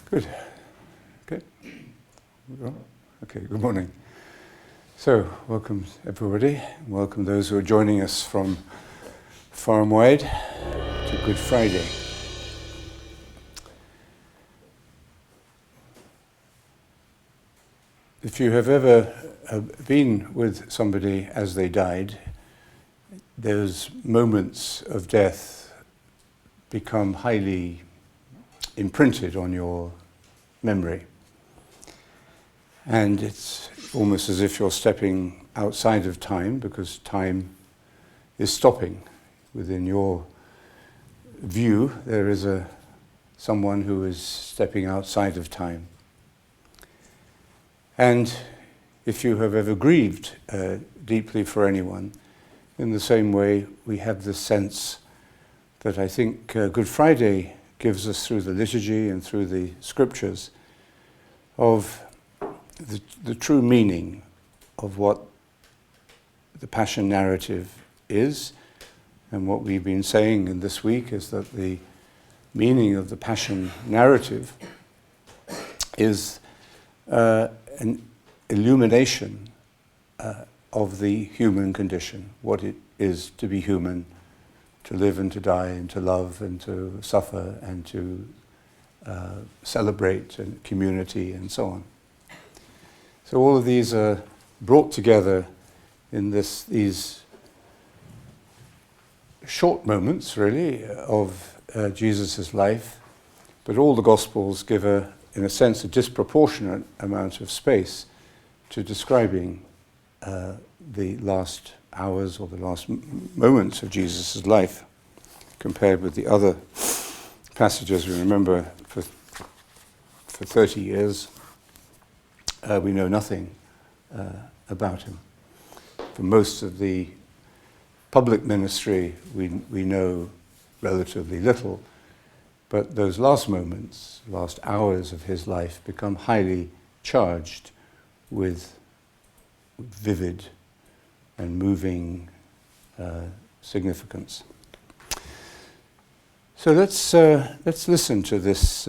Good. Okay. Okay, good morning. So, welcome everybody. Welcome those who are joining us from far and wide to Good Friday. If you have ever been with somebody as they died, those moments of death become highly imprinted on your memory. And it's almost as if you're stepping outside of time, because time is stopping. Within your view, there is someone who is stepping outside of time. And if you have ever grieved deeply for anyone, in the same way we have this sense that I think Good Friday gives us through the liturgy and through the scriptures of the true meaning of what the Passion narrative is. And what we've been saying in this week is that the meaning of the Passion narrative is an illumination of the human condition, what it is to be human, to live and to die and to love and to suffer and to celebrate and community and so on. So all of these are brought together in these short moments, really, of Jesus' life, but all the Gospels give in a sense, a disproportionate amount of space to describing the last hours or the last moments of Jesus' life, compared with the other passages. We remember for 30 years, we know nothing about him. For most of the public ministry, we know relatively little, but those last moments, last hours of his life become highly charged with vivid and moving significance. So let's listen to this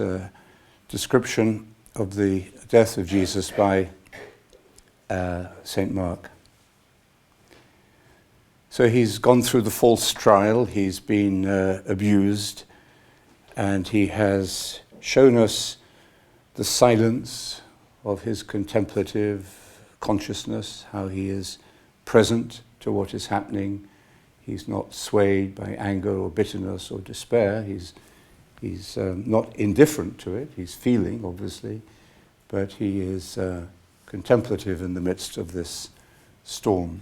description of the death of Jesus by St. Mark. So he's gone through the false trial, he's been abused, and he has shown us the silence of his contemplative consciousness, how he is present to what is happening. He's not swayed by anger or bitterness or despair. He's not indifferent to it. He's feeling, obviously, but he is contemplative in the midst of this storm.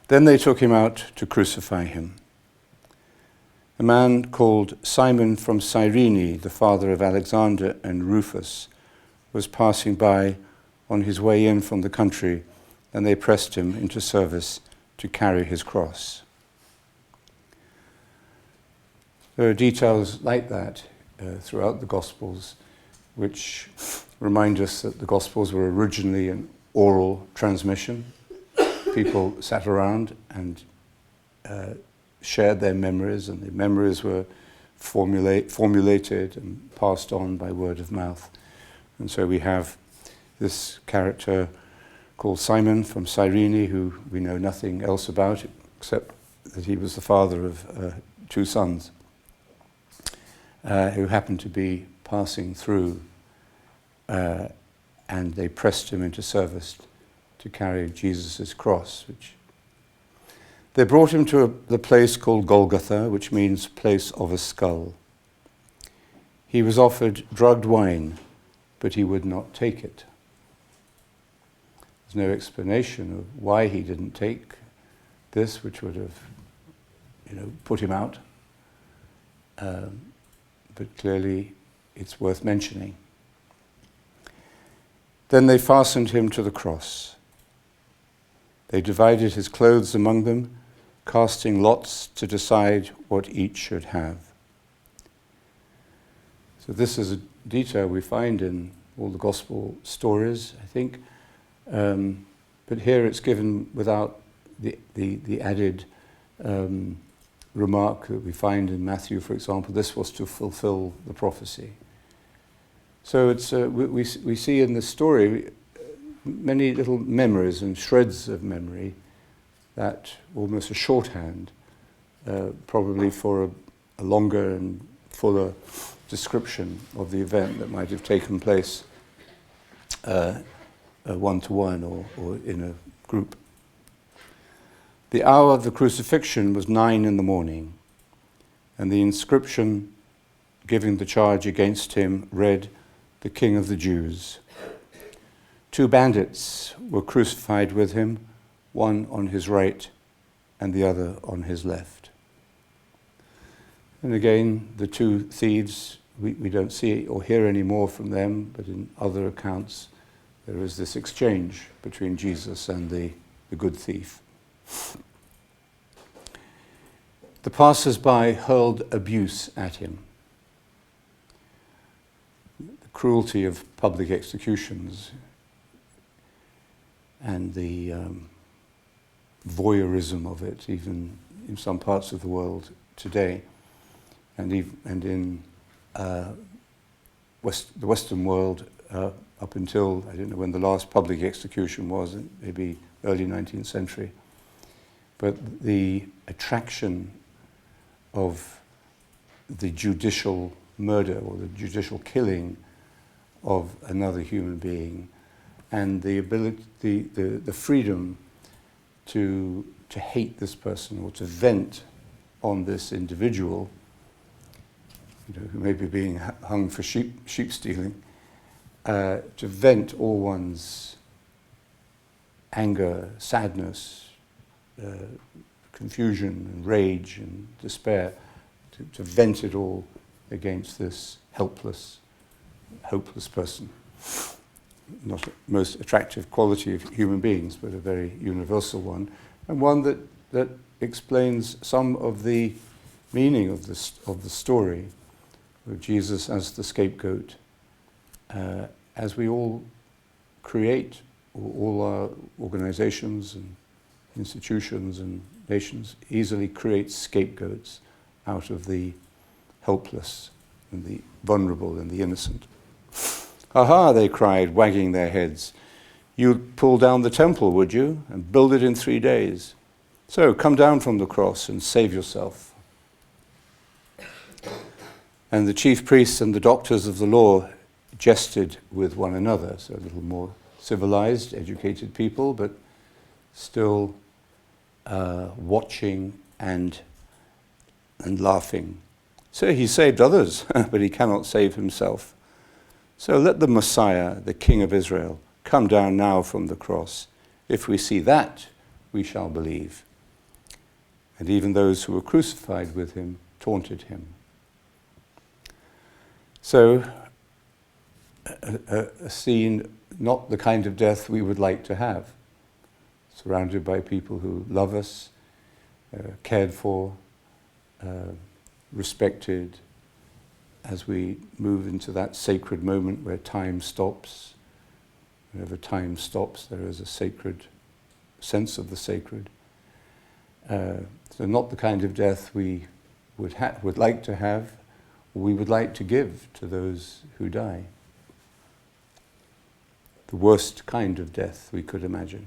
Then they took him out to crucify him. A man called Simon from Cyrene, the father of Alexander and Rufus, was passing by on his way in from the country, and they pressed him into service to carry his cross. There are details like that throughout the Gospels, which remind us that the Gospels were originally an oral transmission. People sat around and shared their memories, and the memories were formulated and passed on by word of mouth. And so we have this character called Simon from Cyrene, who we know nothing else about except that he was the father of two sons who happened to be passing through, and they pressed him into service to carry Jesus' cross. They brought him to the place called Golgotha, which means place of a skull. He was offered drugged wine, but he would not take it. There's no explanation of why he didn't take this, which would have, put him out. But clearly, it's worth mentioning. Then they fastened him to the cross. They divided his clothes among them, casting lots to decide what each should have. So this is a detail we find in all the gospel stories, I think. But here it's given without the added remark that we find in Matthew, for example. This was to fulfill the prophecy. So it's we see in the story many little memories and shreds of memory, that almost a shorthand, probably for a longer and fuller description of the event that might have taken place one-to-one or in a group. The hour of the crucifixion was 9 a.m, and the inscription giving the charge against him read, "The King of the Jews." 2 bandits were crucified with him, one on his right and the other on his left. And again, the 2 thieves, we don't see or hear any more from them, but in other accounts there is this exchange between Jesus and the good thief. The passers-by hurled abuse at him. The cruelty of public executions and the voyeurism of it, even in some parts of the world today, and in the Western world up until, I don't know when the last public execution was, maybe early 19th century. But the attraction of the judicial murder or the judicial killing of another human being, and the ability, the freedom to hate this person or to vent on this individual, who may be being hung for sheep stealing, to vent all one's anger, sadness, confusion and rage and despair, to vent it all against this helpless, hopeless person. Not the most attractive quality of human beings, but a very universal one, and one that explains some of the meaning of the story of Jesus as the scapegoat, as we all create, all our organizations and institutions and nations easily create scapegoats out of the helpless and the vulnerable and the innocent. "Aha," they cried, wagging their heads. "You'd pull down the temple, would you, and build it in 3 days? So come down from the cross and save yourself." And the chief priests and the doctors of the law jested with one another, so a little more civilized, educated people, but still watching and laughing. "So he saved others, but he cannot save himself. So let the Messiah, the King of Israel, come down now from the cross. If we see that, we shall believe." And even those who were crucified with him taunted him. So, a scene, not the kind of death we would like to have, surrounded by people who love us, cared for, respected, as we move into that sacred moment where time stops. Whenever time stops, there is a sacred sense of the sacred. So not the kind of death we would like to have, or we would like to give to those who die. The worst kind of death we could imagine.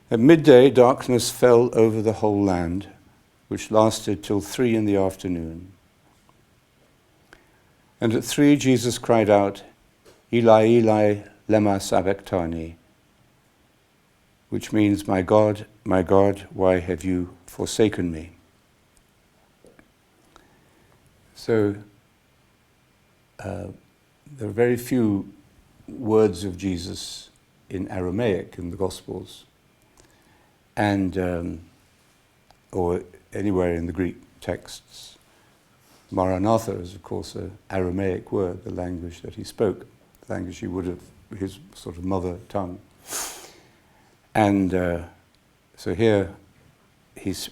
At midday, darkness fell over the whole land, which lasted till 3 p.m. And at 3 Jesus cried out, "Eli, Eli, lema sabachthani," which means, my God, why have you forsaken me?" So there are very few words of Jesus in Aramaic in the Gospels, and or anywhere in the Greek texts. Maranatha is, of course, an Aramaic word, the language that he spoke, the language he would have, his sort of mother tongue. And so here he's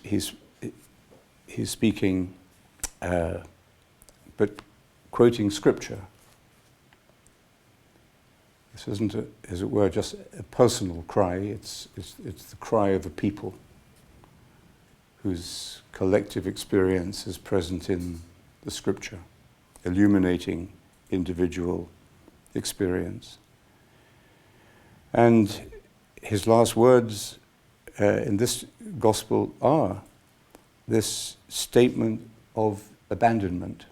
speaking, but quoting scripture. This isn't, as it were, just a personal cry. It's the cry of a people whose collective experience is present in the scripture, illuminating individual experience. And his last words in this gospel are this statement of abandonment.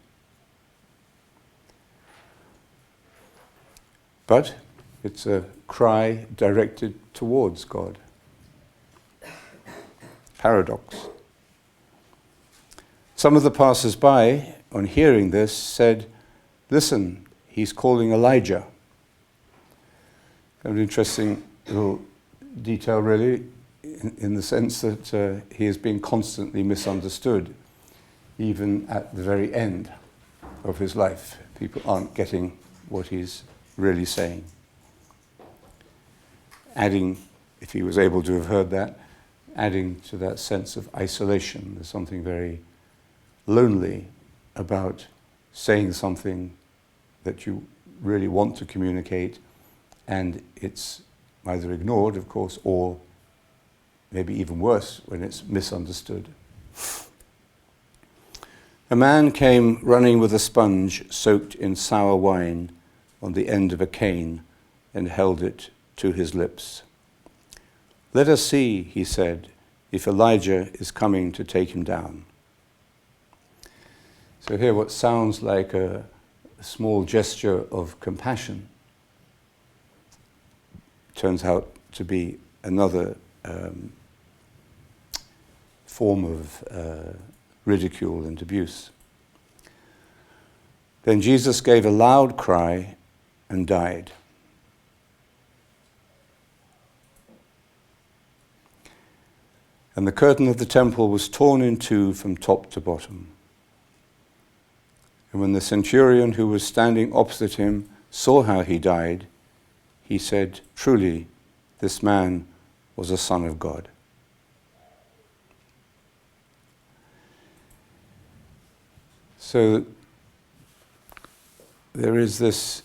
But it's a cry directed towards God. Paradox. Some of the passers-by, on hearing this, said, "Listen, he's calling Elijah." An interesting little detail, really, in the sense that he is being constantly misunderstood, even at the very end of his life. People aren't getting what he's really saying. Adding, if he was able to have heard that, adding to that sense of isolation. There's something very lonely about saying something that you really want to communicate, and it's either ignored, of course, or maybe even worse, when it's misunderstood. A man came running with a sponge soaked in sour wine on the end of a cane and held it to his lips. "Let us see," he said, "if Elijah is coming to take him down." So here what sounds like a small gesture of compassion turns out to be another form of ridicule and abuse. Then Jesus gave a loud cry and died. And the curtain of the temple was torn in two from top to bottom. And when the centurion who was standing opposite him saw how he died, he said, "Truly, this man was a son of God." So there is this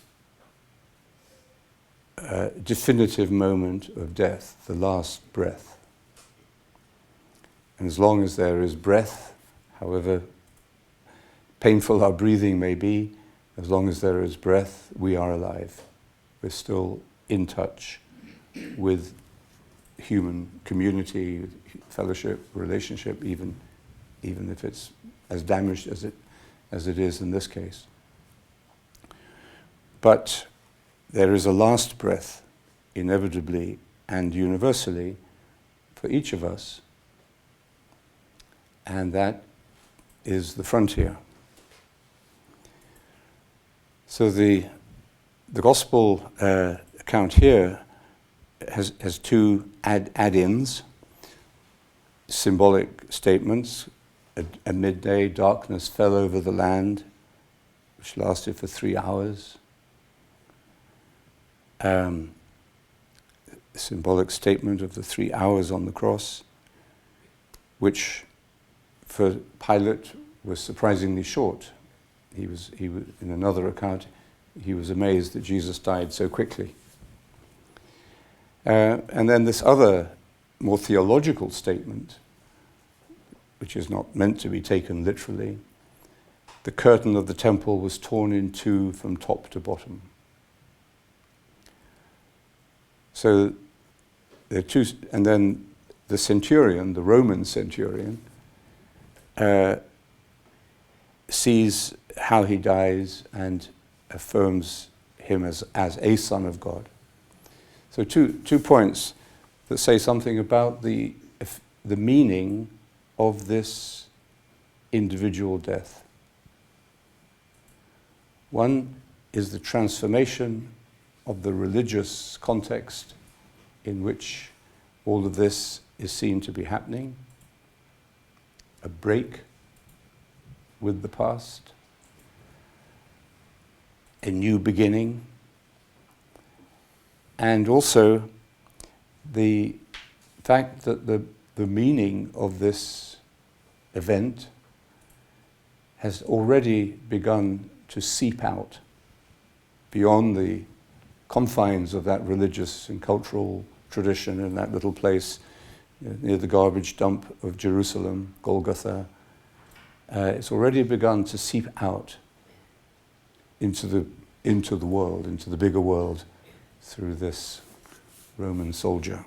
definitive moment of death, the last breath. And as long as there is breath, however painful our breathing may be, as long as there is breath, we are alive. We're still in touch with human community, fellowship, relationship, even if it's as damaged as it is in this case. But there is a last breath, inevitably and universally, for each of us, and that is the frontier. So the gospel account here has two add-ins, symbolic statements. At midday, darkness fell over the land, which lasted for 3 hours. Symbolic statement of the 3 hours on the cross, which for Pilate was surprisingly short. He was in another account, he was amazed that Jesus died so quickly. And then this other, more theological statement, which is not meant to be taken literally: the curtain of the temple was torn in two from top to bottom. So there are two, and then the centurion, the Roman centurion, sees how he dies and affirms him as a son of God. So two points that say something about the meaning of this individual death. One is the transformation of the religious context in which all of this is seen to be happening, a break with the past, a new beginning, and also the fact that the meaning of this event has already begun to seep out beyond the confines of that religious and cultural tradition in that little place near the garbage dump of Jerusalem, Golgotha. It's already begun to seep out into the world, into the bigger world, through this Roman soldier,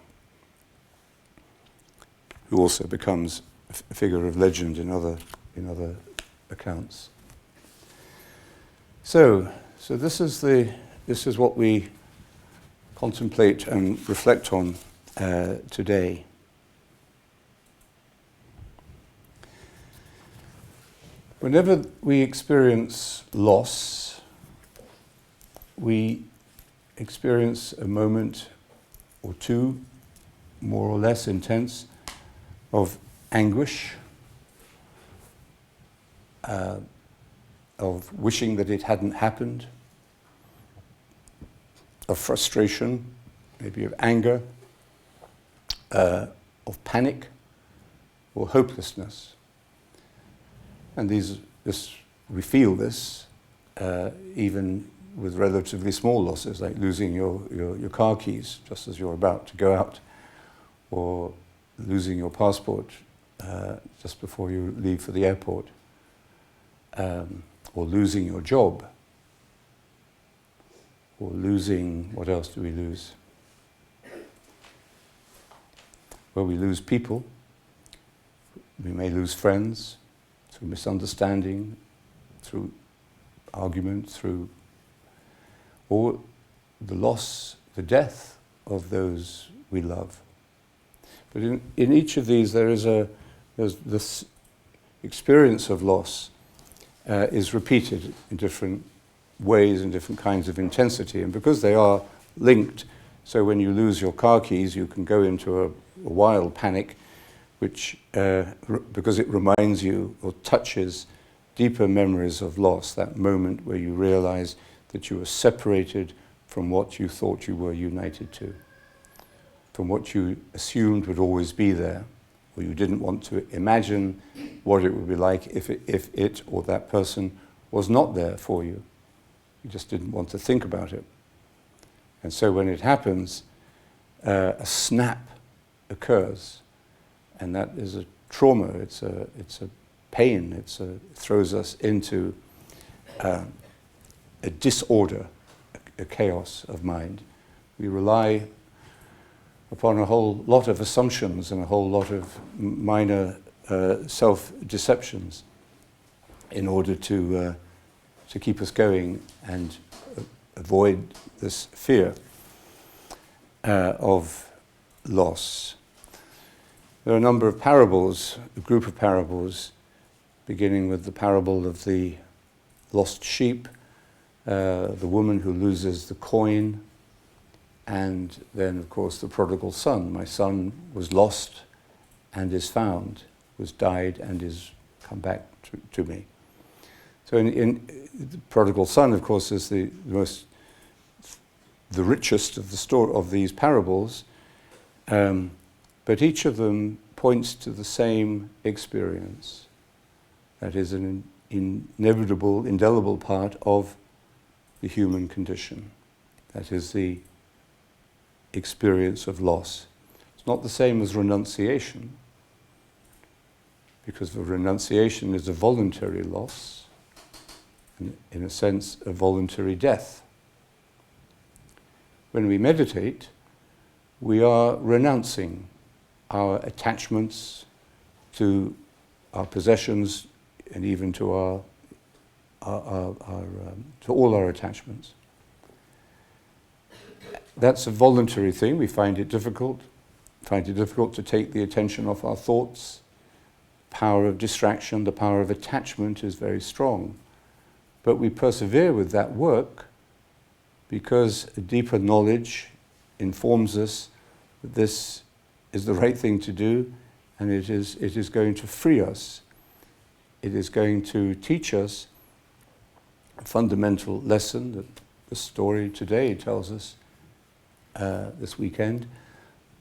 who also becomes a figure of legend in other accounts. So this is what we contemplate and reflect on today. Whenever we experience loss, we experience a moment or two, more or less intense, of anguish, of wishing that it hadn't happened, of frustration, maybe of anger, of panic or hopelessness. And we feel this even with relatively small losses, like losing your car keys just as you're about to go out, or losing your passport just before you leave for the airport, or losing your job, or losing, what else do we lose? Well, we lose people. We may lose friends through misunderstanding, through argument, through or the loss, the death of those we love. But in each of these, there's this experience of loss is repeated in different ways and different kinds of intensity. And because they are linked, so when you lose your car keys, you can go into a wild panic, which because it reminds you or touches deeper memories of loss, that moment where you realize that you were separated from what you thought you were united to, from what you assumed would always be there, or you didn't want to imagine what it would be like if it or that person was not there for you. You just didn't want to think about it. And so when it happens, a snap occurs, and that is a trauma. It's a pain. It throws us into a disorder, a chaos of mind. We rely upon a whole lot of assumptions and a whole lot of minor self-deceptions in order to keep us going and avoid this fear of loss. There are a number of parables, a group of parables, beginning with the parable of the lost sheep, the woman who loses the coin, and then, of course, the prodigal son. My son was lost and is found, was died and is come back to me. So in the prodigal son, of course, is the richest of the story of these parables, but each of them points to the same experience. That is an inevitable, indelible part of the human condition. That is the experience of loss. It's not the same as renunciation, because the renunciation is a voluntary loss, and in a sense, a voluntary death. When we meditate, we are renouncing our attachments to our possessions and even to to all our attachments. That's a voluntary thing. We find it difficult to take the attention off our thoughts. Power of distraction, the power of attachment is very strong. But we persevere with that work because a deeper knowledge informs us that this is the right thing to do, and it is going to free us. It is going to teach us a fundamental lesson that the story today tells us this weekend,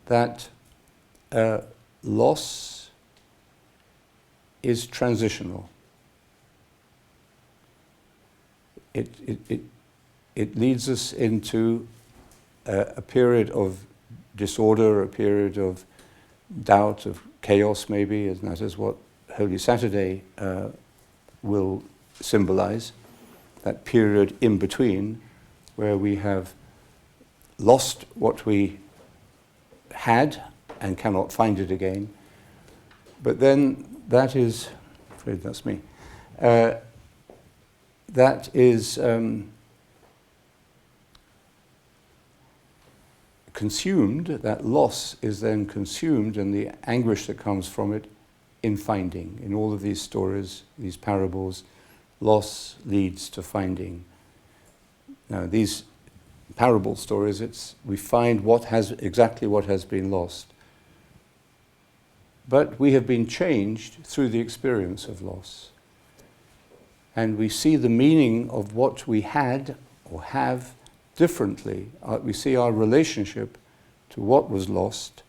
that loss is transitional. It leads us into a period of disorder, a period of doubt, of chaos maybe, and that is what Holy Saturday will symbolize. that period in between where we have lost what we had and cannot find it again. But then that is, I'm afraid that's me, that is consumed, that loss is then consumed, and the anguish that comes from it in finding. In all of these stories, these parables, loss leads to finding. Now, these parable stories, we find exactly what has been lost. But we have been changed through the experience of loss. And we see the meaning of what we had or have differently. We see our relationship to what was lost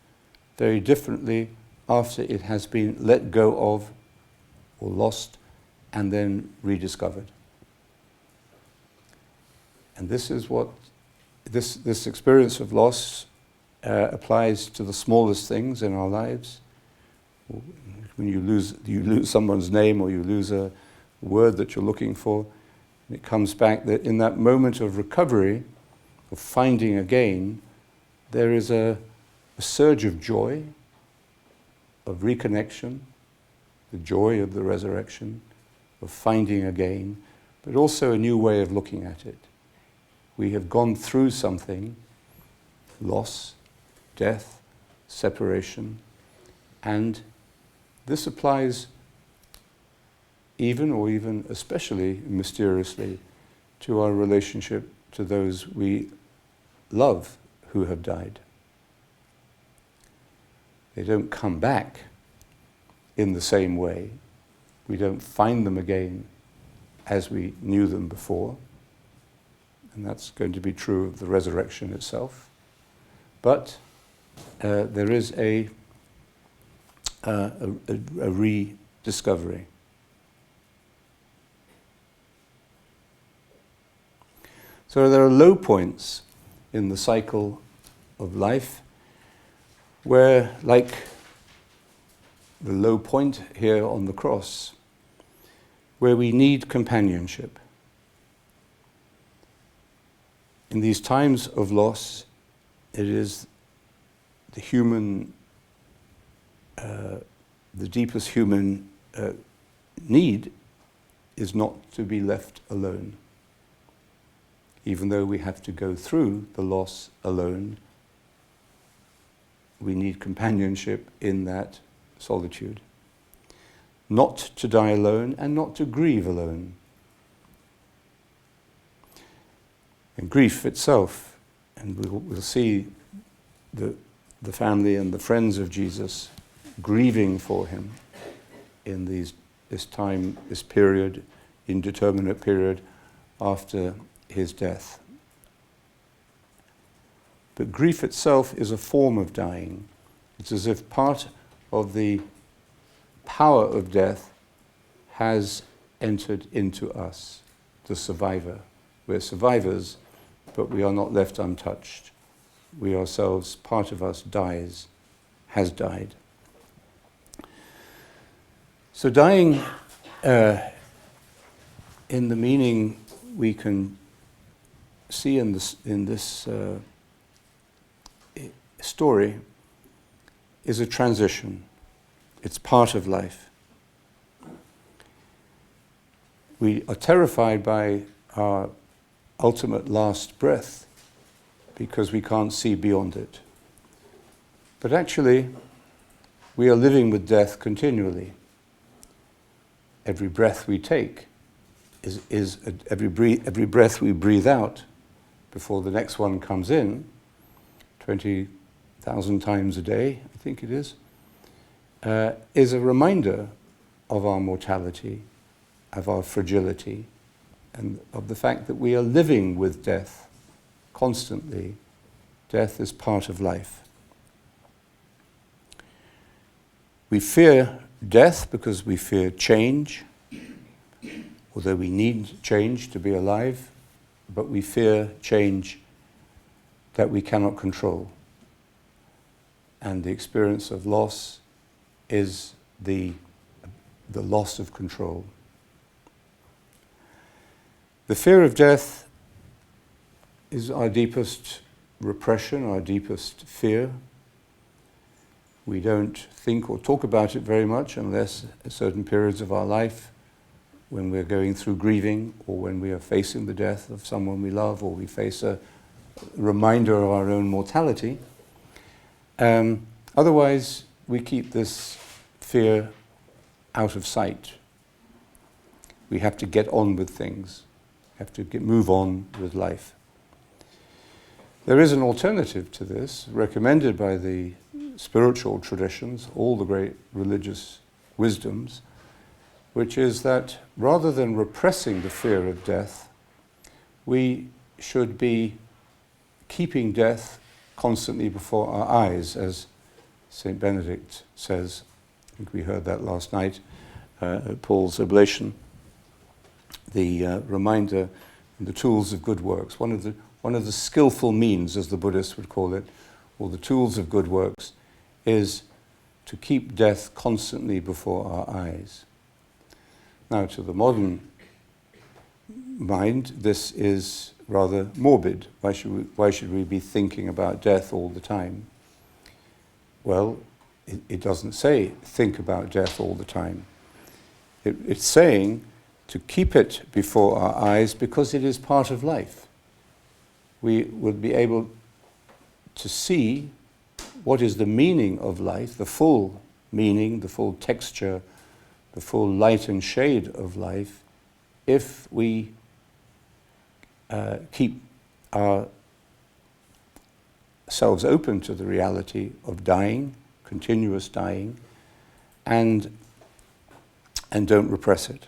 very differently after it has been let go of or lost and then rediscovered. And this is what this experience of loss applies to the smallest things in our lives. When you lose someone's name, or you lose a word that you're looking for, and it comes back that in that moment of recovery, of finding again, there is a surge of joy, of reconnection, the joy of the resurrection, of finding again, but also a new way of looking at it. We have gone through something, loss, death, separation, and this applies even especially mysteriously to our relationship to those we love who have died. They don't come back in the same way. We don't find them again as we knew them before. And that's going to be true of the resurrection itself. But there is a rediscovery. So there are low points in the cycle of life where, like the low point here on the cross, where we need companionship. In these times of loss, it is the human, the deepest human need is not to be left alone. Even though we have to go through the loss alone, we need companionship in that solitude. Not to die alone and not to grieve alone. And grief itself, and we'll see the family and the friends of Jesus grieving for him in this time, this period, indeterminate period after his death. But grief itself is a form of dying. It's as if part of the power of death has entered into us, the survivor. We're survivors, but we are not left untouched. We ourselves, part of us has died. So dying, in the meaning we can see in this story, is a transition. It's part of life. We are terrified by our ultimate last breath because we can't see beyond it. But actually, we are living with death continually. Every breath we take is every breath we breathe out before the next one comes in, 20,000 times a day, I think it is a reminder of our mortality, of our fragility, and of the fact that we are living with death constantly. Death is part of life. We fear death because we fear change, although we need change to be alive, but we fear change that we cannot control. And the experience of loss is the loss of control. The fear of death is our deepest repression, our deepest fear. We don't think or talk about it very much unless at certain periods of our life, when we're going through grieving, or when we are facing the death of someone we love, or we face a reminder of our own mortality. Otherwise, we keep this fear out of sight. We have to get on with things, have to move on with life. There is an alternative to this, recommended by the spiritual traditions, all the great religious wisdoms, which is that rather than repressing the fear of death, we should be keeping death constantly before our eyes, as St. Benedict says. I think we heard that last night at Paul's oblation. The reminder and the tools of good works. One of the skillful means, as the Buddhists would call it, or the tools of good works, is to keep death constantly before our eyes. Now, to the modern mind, this is rather morbid. Why should we be thinking about death all the time? Well, it doesn't say think about death all the time. It's saying to keep it before our eyes because it is part of life. We would be able to see what is the meaning of life, the full meaning, the full texture, the full light and shade of life, if we keep ourselves open to the reality of dying, continuous dying, and don't repress it.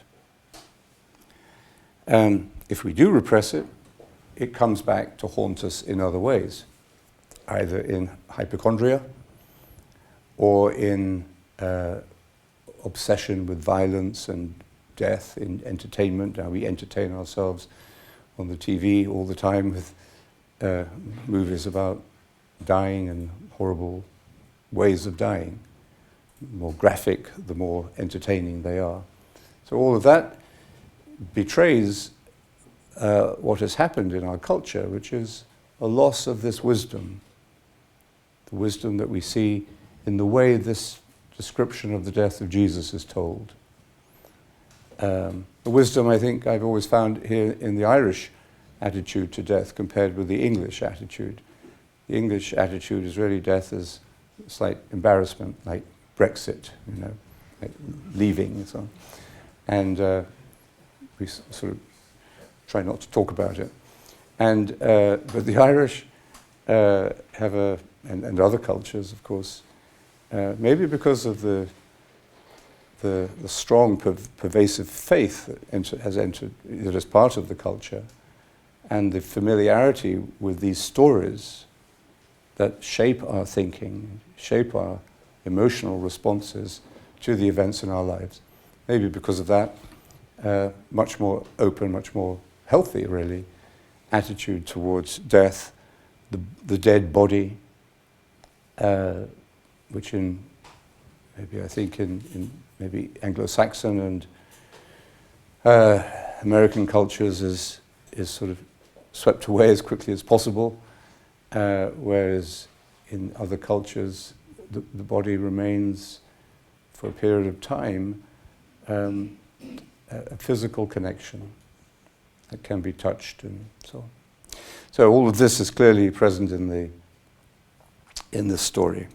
If we do repress it, it comes back to haunt us in other ways, either in hypochondria or in obsession with violence and death in entertainment. Now we entertain ourselves on the TV all the time with movies about dying and horrible ways of dying. The more graphic, the more entertaining they are. So all of that betrays what has happened in our culture, which is a loss of this wisdom, the wisdom that we see in the way this description of the death of Jesus is told. The wisdom, I think, I've always found here in the Irish attitude to death compared with the English attitude. The English attitude is really death as a slight embarrassment, like Brexit, like leaving and so on. And we sort of try not to talk about it. And but the Irish have and other cultures, of course, maybe because of the strong, pervasive faith that is part of the culture, and the familiarity with these stories that shape our thinking, shape our emotional responses to the events in our lives. Maybe because of that, much more open, much more healthy, really, attitude towards death, the dead body, which in maybe Anglo-Saxon and American cultures is sort of swept away as quickly as possible, whereas in other cultures the body remains for a period of time a physical connection that can be touched and so on. So all of this is clearly present in this story.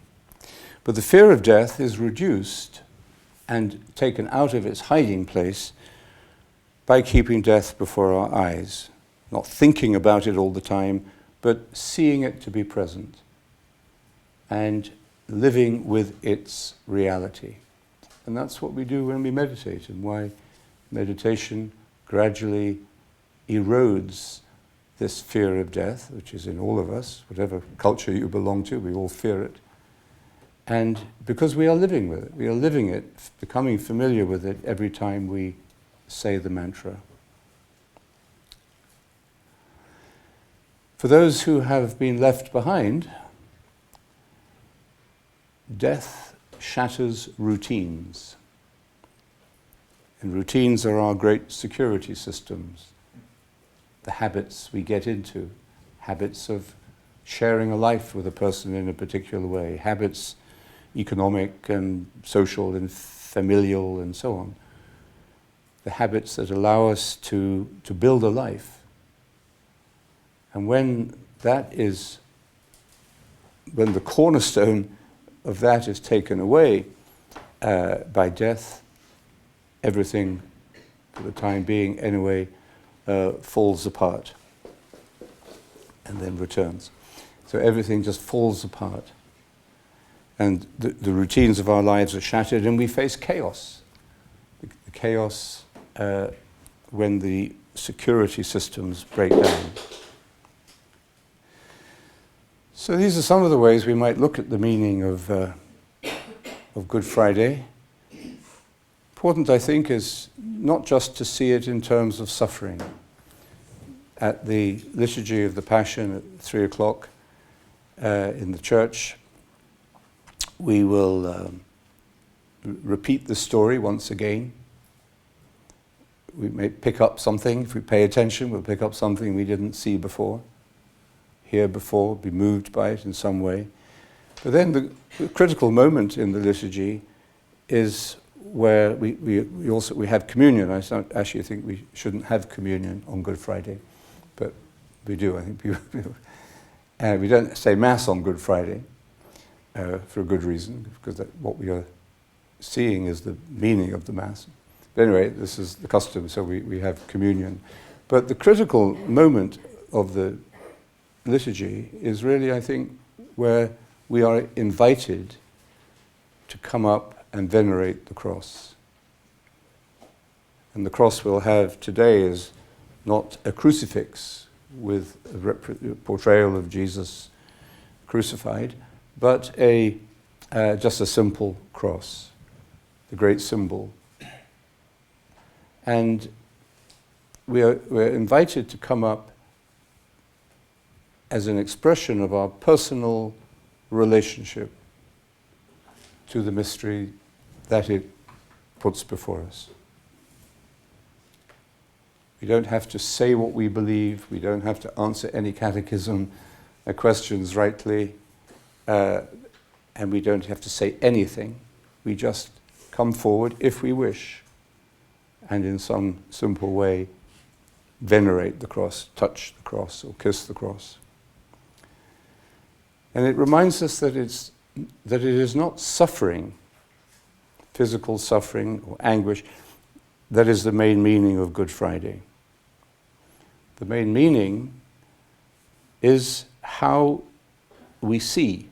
But the fear of death is reduced and taken out of its hiding place by keeping death before our eyes, not thinking about it all the time, but seeing it to be present and living with its reality. And that's what we do when we meditate, and why meditation gradually erodes this fear of death, which is in all of us, whatever culture you belong to, we all fear it. And because we are living with it, we are living it, becoming familiar with it every time we say the mantra. For those who have been left behind, death shatters routines. And routines are our great security systems. the habits we get into, habits of sharing a life with a person in a particular way, habits economic and social and familial and so on. The habits that allow us to build a life. And when the cornerstone of that is taken away by death, everything, for the time being anyway, falls apart and then returns. So everything just falls apart. And the routines of our lives are shattered and we face chaos. The chaos when the security systems break down. So these are some of the ways we might look at the meaning of Good Friday. Important, I think, is not just to see it in terms of suffering. At the Liturgy of the Passion at 3 o'clock in the church, we will repeat the story once again. We may pick up something. If we pay attention, we'll pick up something we didn't see before, hear before, be moved by it in some way. But then the critical moment in the liturgy is where we have communion. I actually think we shouldn't have communion on Good Friday, but we do. I think people we don't say Mass on Good Friday for a good reason, because what we are seeing is the meaning of the Mass. But anyway, this is the custom, so we have communion. But the critical moment of the liturgy is really, I think, where we are invited to come up and venerate the cross. And the cross we'll have today is not a crucifix with a portrayal of Jesus crucified, but just a simple cross, the great symbol. And we're invited to come up as an expression of our personal relationship to the mystery that it puts before us. We don't have to say what we believe. We don't have to answer any catechism questions rightly. And we don't have to say anything. We just come forward if we wish, and in some simple way venerate the cross, touch the cross, or kiss the cross. And it reminds us that it is not suffering, physical suffering or anguish, that is the main meaning of Good Friday. The main meaning is how we see,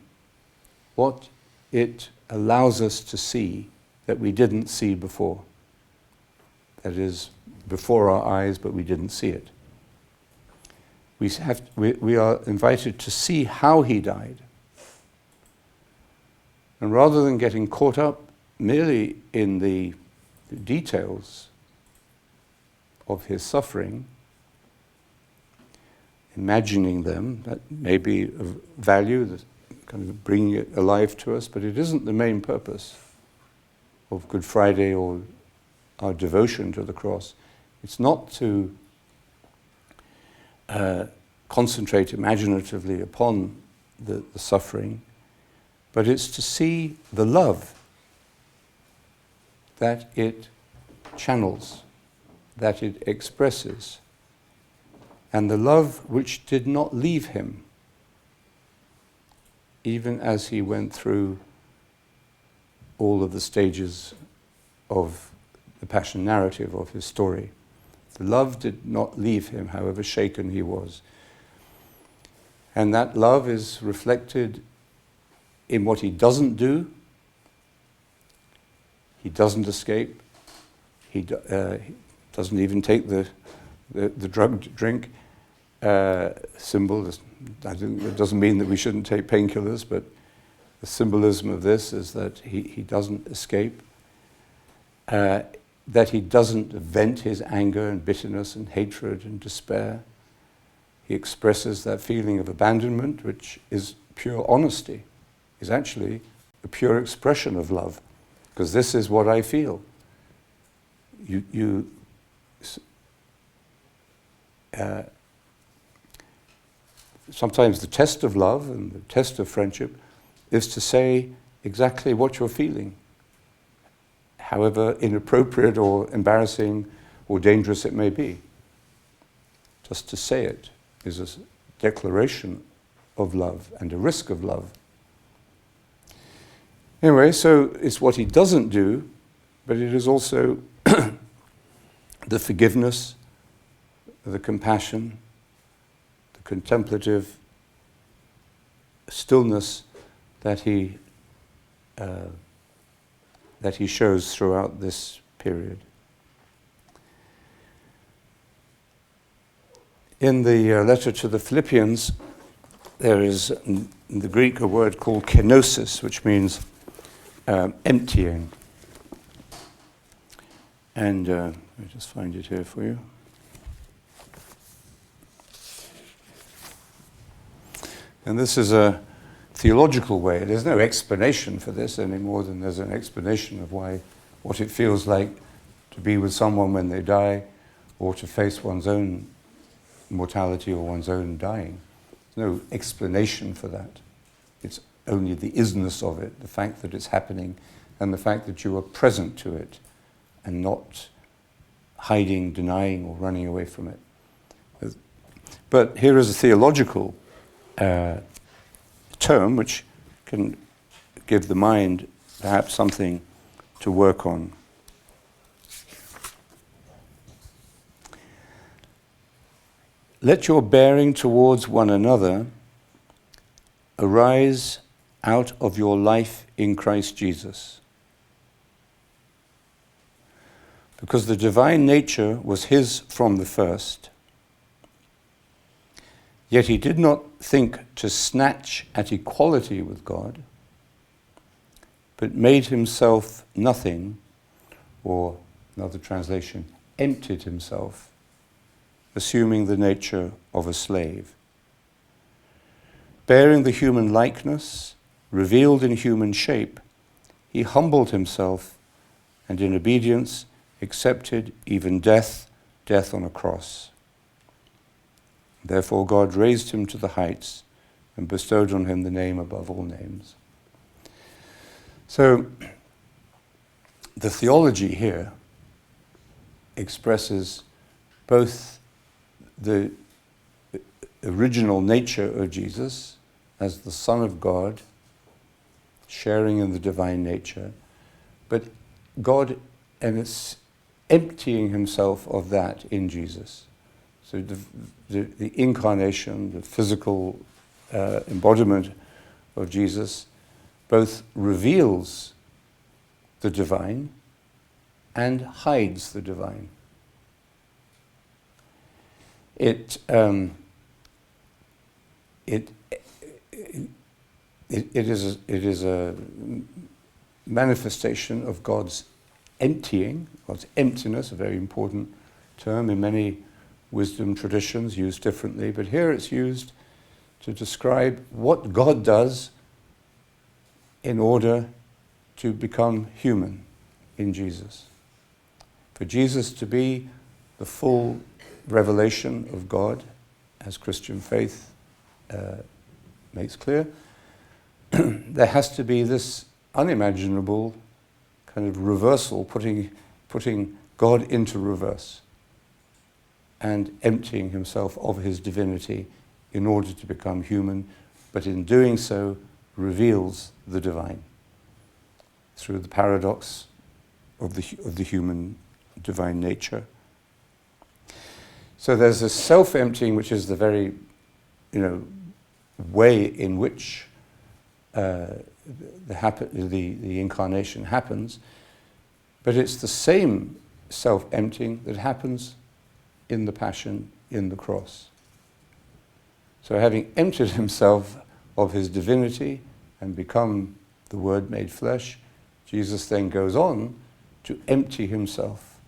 what it allows us to see that we didn't see before. That is, before our eyes, but we didn't see it. We are invited to see how he died. And rather than getting caught up merely in the details of his suffering, imagining them, that may be of value, that kind of bringing it alive to us, but it isn't the main purpose of Good Friday or our devotion to the cross. It's not to concentrate imaginatively upon the suffering, but it's to see the love that it channels, that it expresses, and the love which did not leave him, even as he went through all of the stages of the Passion narrative of his story. The love did not leave him, however shaken he was. And that love is reflected in what he doesn't do. He doesn't escape. He doesn't even take the drugged drink. Symbol. It doesn't mean that we shouldn't take painkillers, but the symbolism of this is that he doesn't escape. That he doesn't vent his anger and bitterness and hatred and despair. He expresses that feeling of abandonment, which is pure honesty, is actually a pure expression of love, because this is what I feel. sometimes the test of love and the test of friendship is to say exactly what you're feeling, however inappropriate or embarrassing or dangerous it may be. Just to say it is a declaration of love and a risk of love. Anyway, so it's what he doesn't do, but it is also the forgiveness, the compassion, the contemplative stillness that he shows throughout this period. In the letter to the Philippians, there is in the Greek a word called Kenosis, which means emptying. And let me just find it here for you. And this is a theological way. There's no explanation for this any more than there's an explanation of what it feels like to be with someone when they die, or to face one's own mortality or one's own dying. There's no explanation for that. It's only the isness of it, the fact that it's happening, and the fact that you are present to it and not hiding, denying, or running away from it. But here is a theological term which can give the mind perhaps something to work on. Let your bearing towards one another arise out of your life in Christ Jesus. Because the divine nature was his from the first, yet he did not think to snatch at equality with God, but made himself nothing, or another translation, emptied himself, assuming the nature of a slave. Bearing the human likeness, revealed in human shape, he humbled himself and in obedience accepted even death on a cross. Therefore God raised him to the heights and bestowed on him the name above all names. So the theology here expresses both the original nature of Jesus as the Son of God, sharing in the divine nature, but God and it's emptying himself of that in Jesus. So the incarnation, the physical embodiment of Jesus, both reveals the divine and hides the divine. It is a manifestation of God's emptying, God's emptiness, a very important term in many wisdom traditions used differently, but here it's used to describe what God does in order to become human in Jesus. For Jesus to be the full revelation of God, as Christian faith makes clear, there has to be this unimaginable kind of reversal, putting God into reverse and emptying himself of his divinity in order to become human, but in doing so reveals the divine through the paradox of the human divine nature. So there's a self-emptying, which is the very, way in which the incarnation happens, but it's the same self-emptying that happens in the Passion, in the cross. So having emptied himself of his divinity and become the Word made flesh, Jesus then goes on to empty himself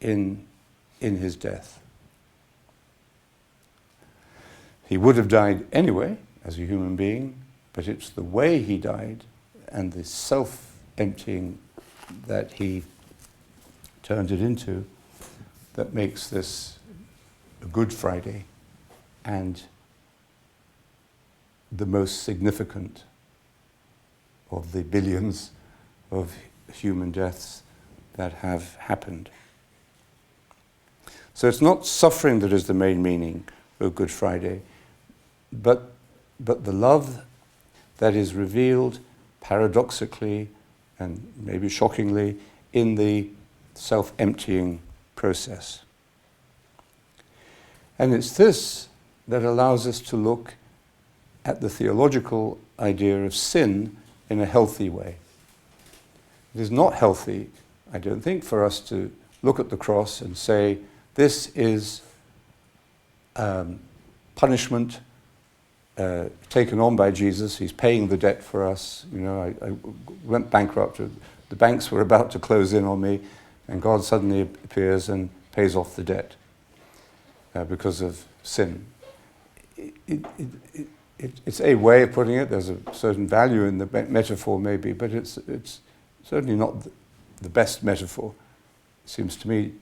in his death. He would have died anyway as a human being, but it's the way he died and the self-emptying that he turned it into that makes this a Good Friday and the most significant of the billions of human deaths that have happened. So it's not suffering that is the main meaning of Good Friday, but the love that is revealed paradoxically and maybe shockingly in the self-emptying process. And it's this that allows us to look at the theological idea of sin in a healthy way. It is not healthy, I don't think, for us to look at the cross and say, this is punishment taken on by Jesus. He's paying the debt for us. You know, I went bankrupt. The banks were about to close in on me, and God suddenly appears and pays off the debt because of sin. It's a way of putting it. There's a certain value in the metaphor, maybe, but it's certainly not the best metaphor, it seems to me,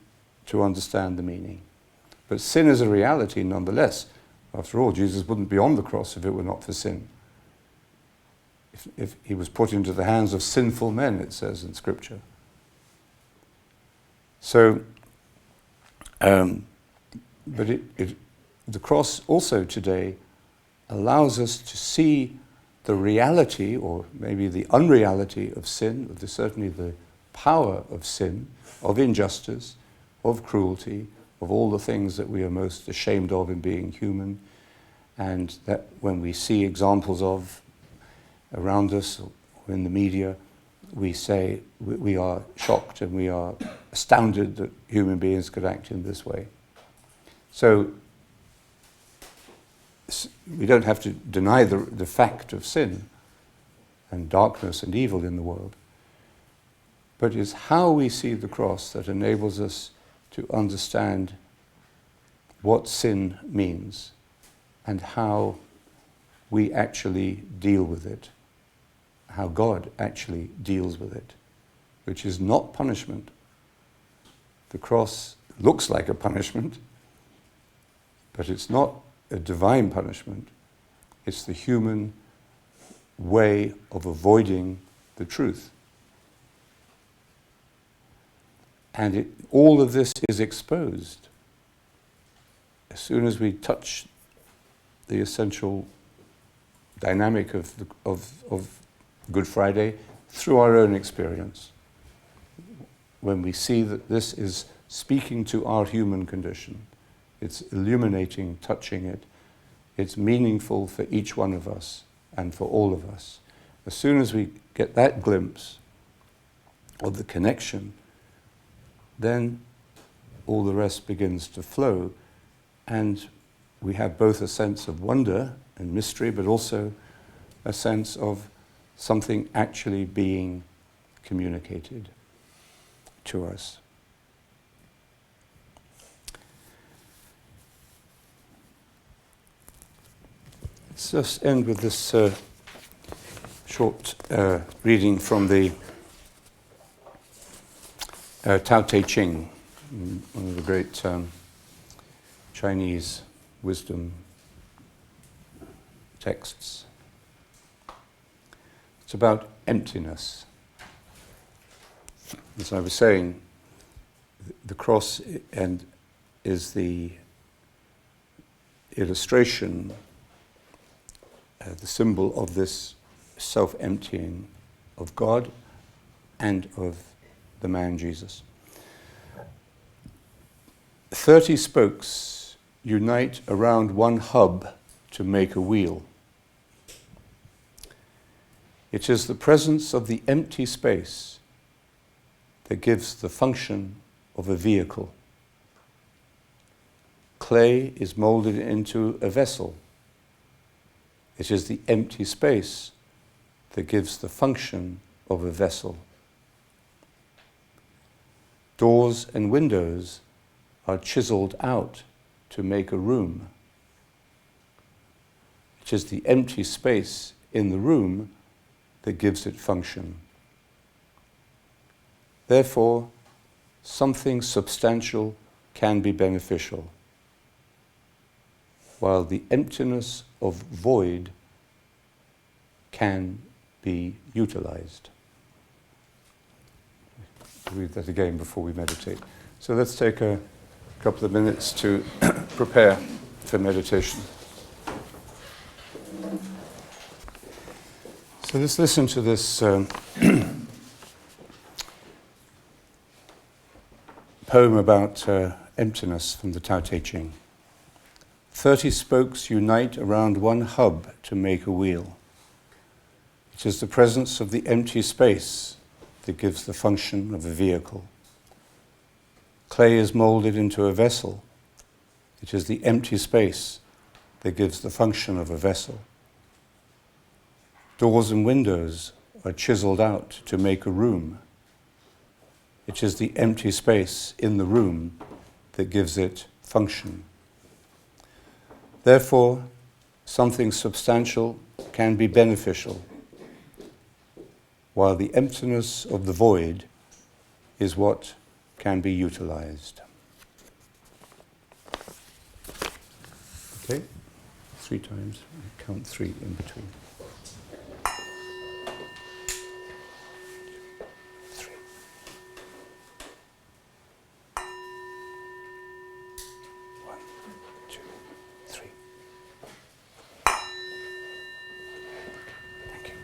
to understand the meaning. But sin is a reality nonetheless. After all, Jesus wouldn't be on the cross if it were not for sin. If he was put into the hands of sinful men, it says in Scripture. So, but the cross also today allows us to see the reality, or maybe the unreality of sin, certainly the power of sin, of injustice, of cruelty, of all the things that we are most ashamed of in being human, and that when we see examples of around us or in the media, we say we are shocked and we are astounded that human beings could act in this way. So we don't have to deny the fact of sin and darkness and evil in the world, but it's how we see the cross that enables us to understand what sin means and how we actually deal with it, how God actually deals with it, which is not punishment. The cross looks like a punishment, but it's not a divine punishment. It's the human way of avoiding the truth. And all of this is exposed as soon as we touch the essential dynamic of Good Friday through our own experience. When we see that this is speaking to our human condition, it's illuminating, touching it, it's meaningful for each one of us and for all of us. As soon as we get that glimpse of the connection, then all the rest begins to flow, and we have both a sense of wonder and mystery, but also a sense of something actually being communicated to us. Let's just end with this short reading from the Tao Te Ching, one of the great Chinese wisdom texts. It's about emptiness. As I was saying, the cross is the illustration, the symbol of this self-emptying of God and of the man Jesus. 30 spokes unite around one hub to make a wheel. It is the presence of the empty space that gives the function of a vehicle. Clay is molded into a vessel. It is the empty space that gives the function of a vessel. Doors and windows are chiseled out to make a room. It is the empty space in the room that gives it function. Therefore, something substantial can be beneficial, while the emptiness of void can be utilized. I'll read that again before we meditate. So let's take a couple of minutes to prepare for meditation. So let's listen to this poem about emptiness from the Tao Te Ching. 30 spokes unite around one hub to make a wheel. It is the presence of the empty space that gives the function of a vehicle. Clay is molded into a vessel. It is the empty space that gives the function of a vessel. Doors and windows are chiseled out to make a room. It is the empty space in the room that gives it function. Therefore, something substantial can be beneficial, while the emptiness of the void is what can be utilized. Okay, 3 times. Count 3 in between. 3. 1, 2, 3. Thank you.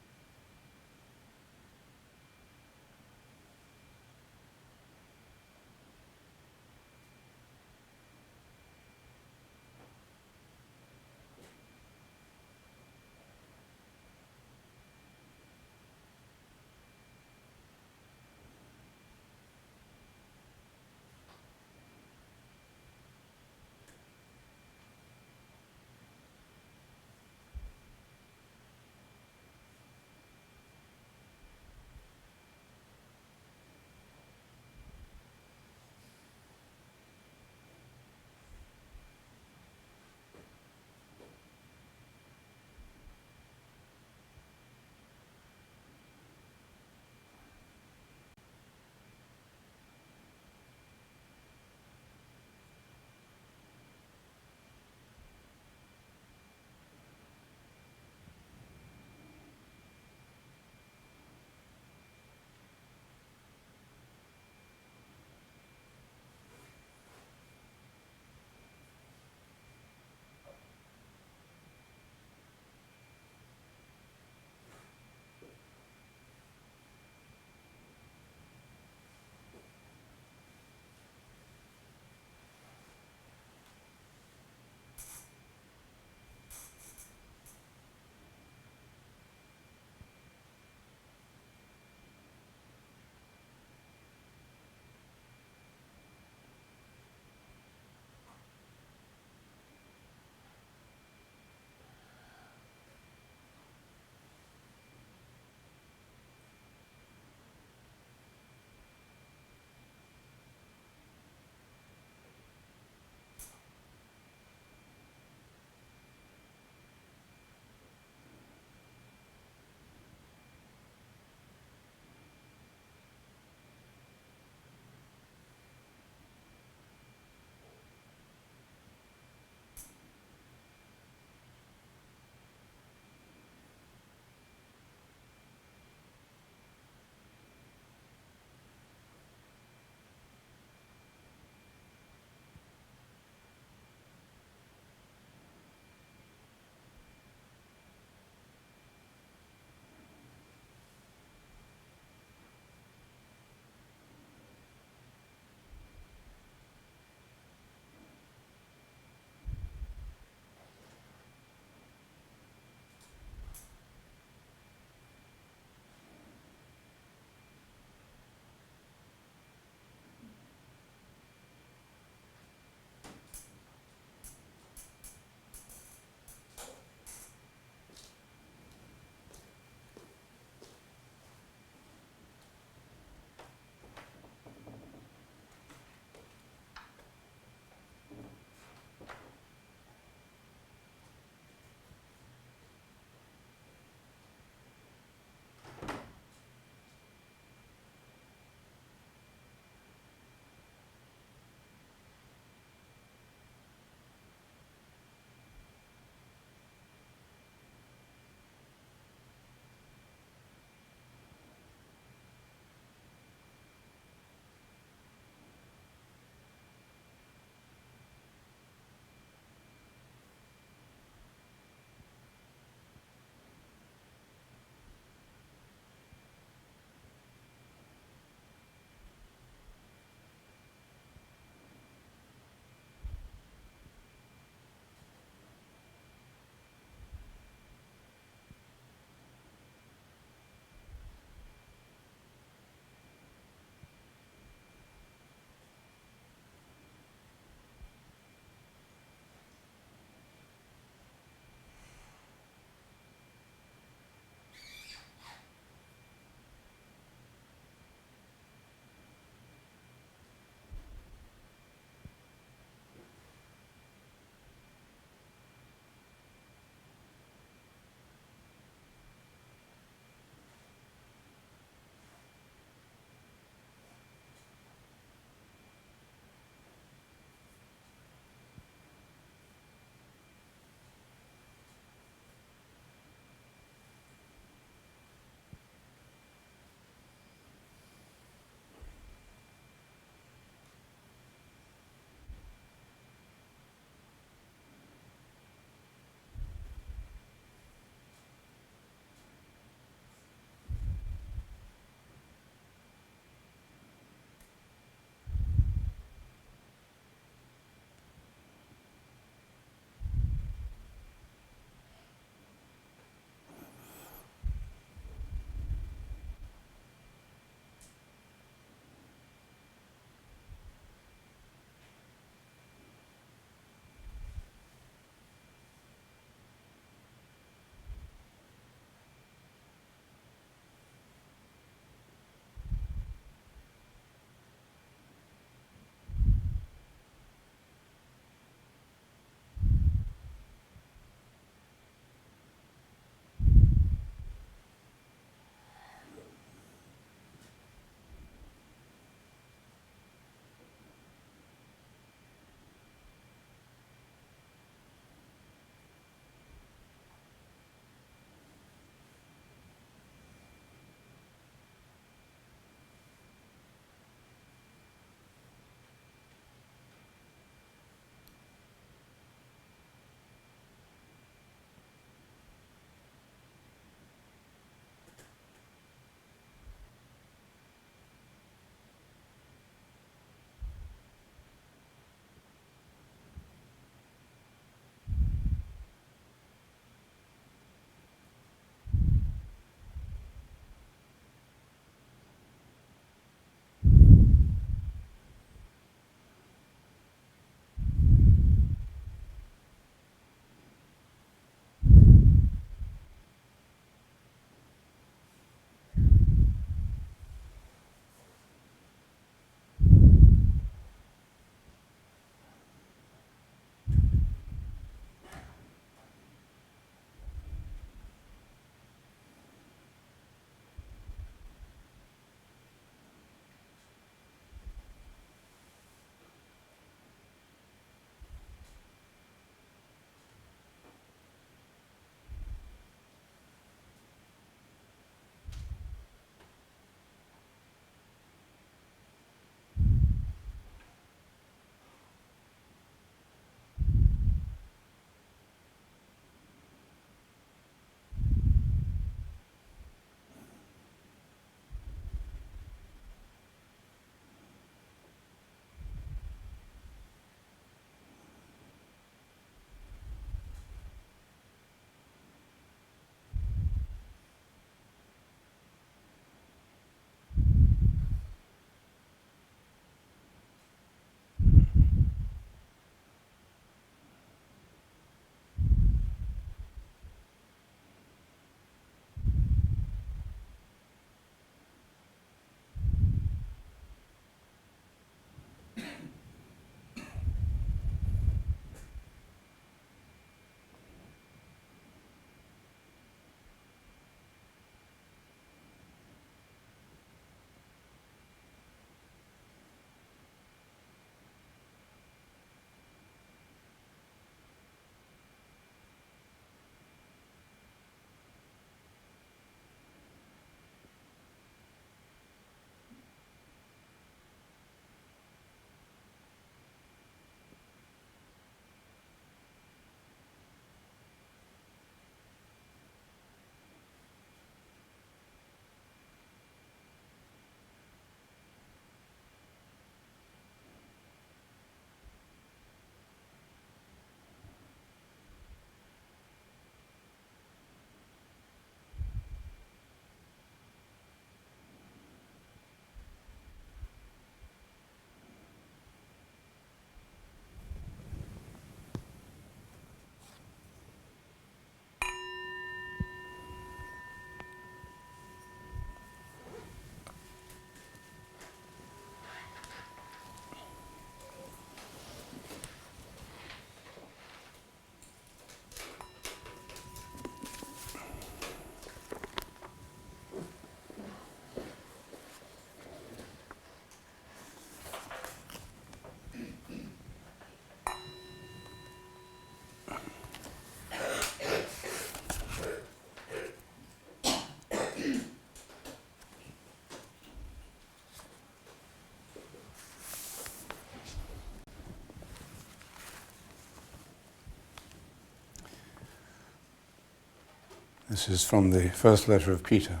This is from the first letter of Peter.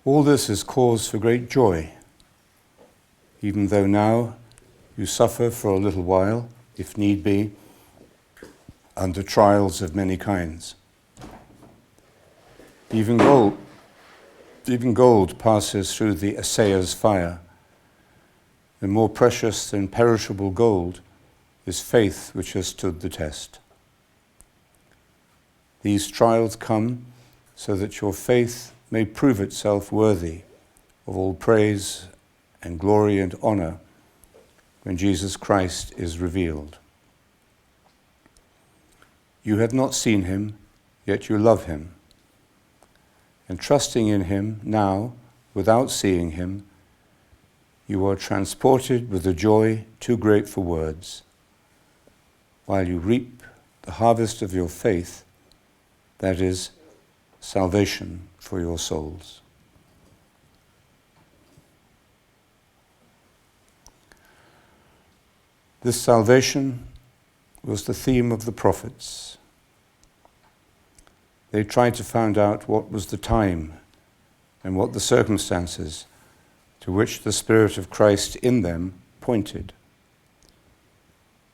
All this is cause for great joy, even though now you suffer for a little while, if need be, under trials of many kinds. Even gold passes through the assayer's fire, and more precious than perishable gold is faith which has stood the test. These trials come so that your faith may prove itself worthy of all praise and glory and honor when Jesus Christ is revealed. You have not seen him, yet you love him. And trusting in him now, without seeing him, you are transported with a joy too great for words, while you reap the harvest of your faith, that is, salvation for your souls. This salvation was the theme of the prophets. They tried to find out what was the time and what the circumstances to which the Spirit of Christ in them pointed,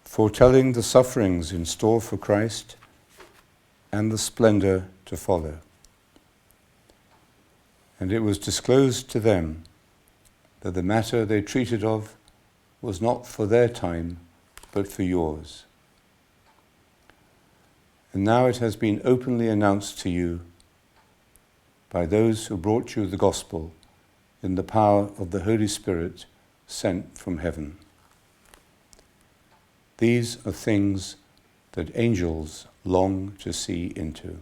foretelling the sufferings in store for Christ and the splendor to follow. And it was disclosed to them that the matter they treated of was not for their time, but for yours. And now it has been openly announced to you by those who brought you the gospel in the power of the Holy Spirit sent from heaven. These are things that angels long to see into.